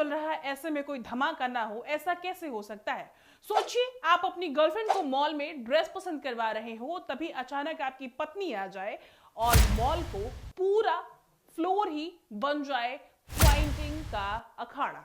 चल रहा है, ऐसे में कोई धमाका ना हो, ऐसा कैसे हो सकता है। सोचिए आप अपनी गर्लफ्रेंड को मॉल में ड्रेस पसंद करवा रहे हो, तभी अचानक आपकी पत्नी आ जाए और मॉल को पूरा फ्लोर ही बन जाए फाइटिंग का अखाड़ा।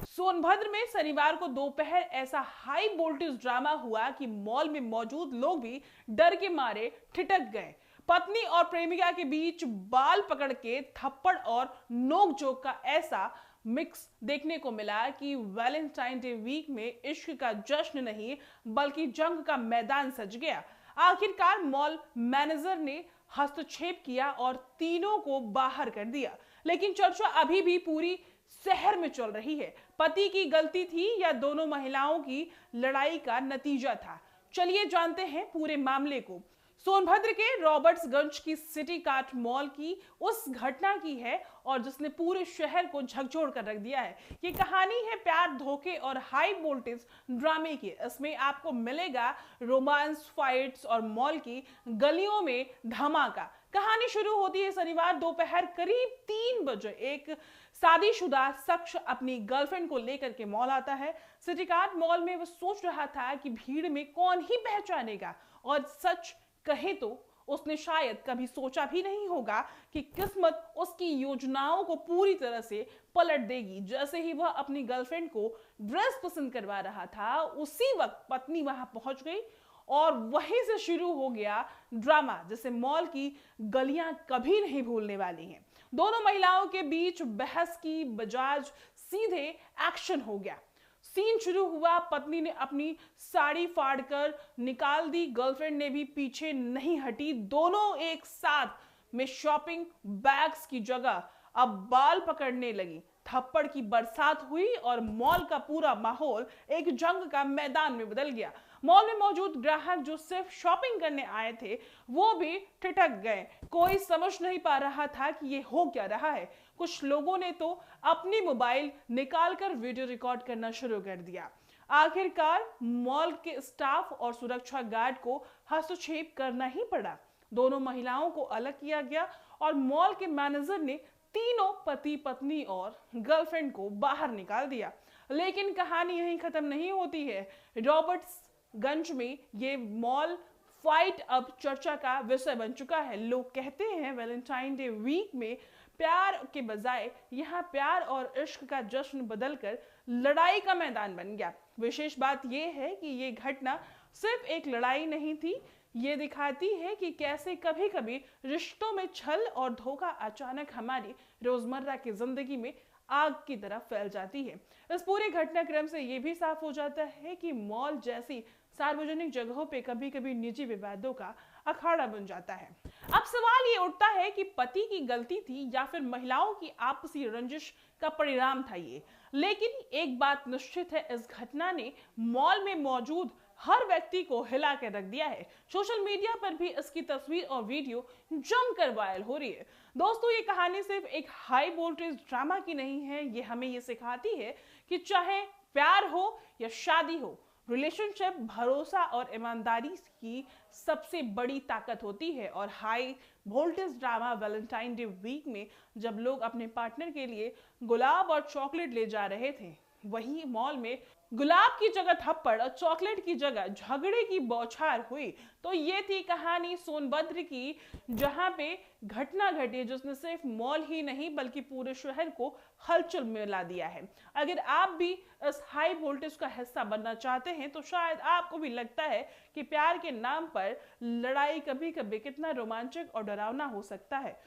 सोनभद्र में शनिवार को दोपहर ऐसा हाई वोल्टेज ड्रामा हुआ कि मॉल में मौजूद लोग भी डर के मारे ठिठक गए। पत्नी और प्रेमिका के बीच बाल पकड़ के थप्पड़ और नोकझोंक का ऐसा मिक्स देखने को मिला कि वैलेंटाइन डे वीक में इश्क का जश्न नहीं बल्कि जंग का मैदान सज गया। आखिरकार मॉल मैनेजर ने हस्तक्षेप किया और तीनों को बाहर कर दिया, लेकिन चर्चा अभी भी पूरी शहर में चल रही है। पति की गलती थी या दोनों महिलाओं की लड़ाई का नतीजा था? चलिए जानते हैं पूरे मामले को। सोनभद्र के रॉबर्ट्सगंज की सिटी कार्ट मॉल की उस घटना की है और जिसने पूरे शहर को झकझोर कर रख दिया है। ये कहानी है प्यार, धोखे और हाई वोल्टेज ड्रामे की। इसमें आपको मिलेगा रोमांस, फाइट्स और मॉल की गलियों में धमाका। कहानी शुरू होती है शनिवार दोपहर करीब 3 बजे। एक शादीशुदा शख्स अपनी गर्लफ्रेंड को लेकर के मॉल आता है। सिटी कार्ट मॉल में वो सोच रहा था कि भीड़ में कौन ही पहचानेगा, और सच कहे तो उसने शायद कभी सोचा भी नहीं होगा कि किस्मत उसकी योजनाओं को पूरी तरह से पलट देगी। जैसे ही वह अपनी गर्लफ्रेंड को ड्रेस पसंद करवा रहा था, उसी वक्त पत्नी वहां पहुंच गई और वहीं से शुरू हो गया ड्रामा, जिसे मॉल की गलियां कभी नहीं भूलने वाली हैं। दोनों महिलाओं के बीच बहस की बजाज सीधे एक्शन हो गया। सीन शुरू हुआ, पत्नी ने अपनी साड़ी फाड़कर निकाल दी, गर्लफ्रेंड ने भी पीछे नहीं हटी। दोनों एक साथ में शॉपिंग बैग्स की जगह अब बाल पकड़ने लगी। थप्पड़ की बरसात हुई और मॉल का पूरा माहौल एक जंग का मैदान में बदल गया। मॉल में मौजूद ग्राहक जो सिर्फ शॉपिंग करने आए थे, वो भी ठिठक गए। कोई समझ नहीं पा रहा था कि ये हो क्या रहा है। कुछ लोगों ने तो अपनी मोबाइल निकालकर वीडियो रिकॉर्ड करना शुरू कर दिया। आखिरकार मॉल के स्टाफ और सुरक्षा गार्ड को हस्तक्षेप करना ही पड़ा। दोनों महिलाओं को अलग किया गया और मॉल के मैनेजर ने तीनों पति पत्नी और गर्लफ्रेंड को बाहर निकाल दिया। लेकिन कहानी यहीं खत्म नहीं होती है। रॉबर्ट्सगंज में ये मॉल फाइट अब चर्चा का विषय बन चुका है। लोग कहते हैं वैलेंटाइन डे वीक में प्यार के बजाय यहाँ प्यार और इश्क का जश्न बदलकर लड़ाई का मैदान बन गया। विशेष बात यह है कि ये घटना सिर्फ एक लड़ाई नहीं थी, ये दिखाती है कि कैसे कभी कभी रिश्तों में छल और धोखा अचानक हमारी रोजमर्रा की जिंदगी में आग की तरह फैल जाती है। इस पूरे घटनाक्रम से ये भी साफ हो जाता है कि मॉल जैसी सार्वजनिक जगहों पे कभी कभी निजी विवादों का अखाड़ा बन जाता है। अब सवाल ये उठता है कि पति की गलती थी या फिर महिलाओं की आपसी रंजिश का परिणाम था ये। लेकिन एक बात निश्चित है, इस घटना ने मॉल में मौजूद हर व्यक्ति को हिला कर रख दिया है। सोशल मीडिया पर भी इसकी तस्वीर और वीडियो जमकर वायरल हो रही है। दोस्तों, ये कहानी सिर्फ एक हाई वोल्टेज ड्रामा की नहीं है, ये हमें ये सिखाती है कि चाहे प्यार हो या शादी हो, रिलेशनशिप भरोसा और ईमानदारी की सबसे बड़ी ताकत होती है। और high voltage drama Valentine day week में जब लोग अपने पार्टनर के लिए गुलाब और चॉकलेट ले जा रहे थे, वहीं मॉल में गुलाब की जगह थप्पड़ और चॉकलेट की जगह झगड़े की बौछार हुई। तो ये थी कहानी सोनभद्र की, जहां पे घटना घटी जिसने सिर्फ मॉल ही नहीं बल्कि पूरे शहर को हलचल में ला दिया है। अगर आप भी इस हाई वोल्टेज का हिस्सा बनना चाहते हैं तो शायद आपको भी लगता है कि प्यार के नाम पर लड़ाई कभी कभी कितना रोमांचक और डरावना हो सकता है।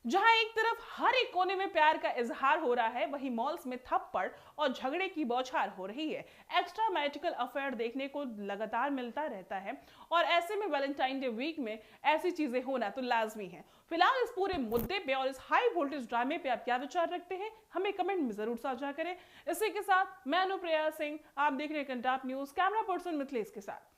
जहां एक तरफ हर एक कोने में प्यार का इजहार हो रहा है, वहीं मॉल्स में थप्पड़ और झगड़े की बौछार हो रही है। एक्स्ट्रा मैजिकल अफेयर देखने को लगातार मिलता रहता है और ऐसे में वैलेंटाइन डे वीक में ऐसी चीजें होना तो लाजमी है। फिलहाल इस पूरे मुद्दे पे और इस हाई वोल्टेज ड्रामे पे आप क्या विचार रखते हैं, हमें कमेंट में जरूर साझा करें। इसी के साथ मैं अनुप्रिया सिंह, आप देख रहे हैं Kantap news, camera person Mithilesh के साथ।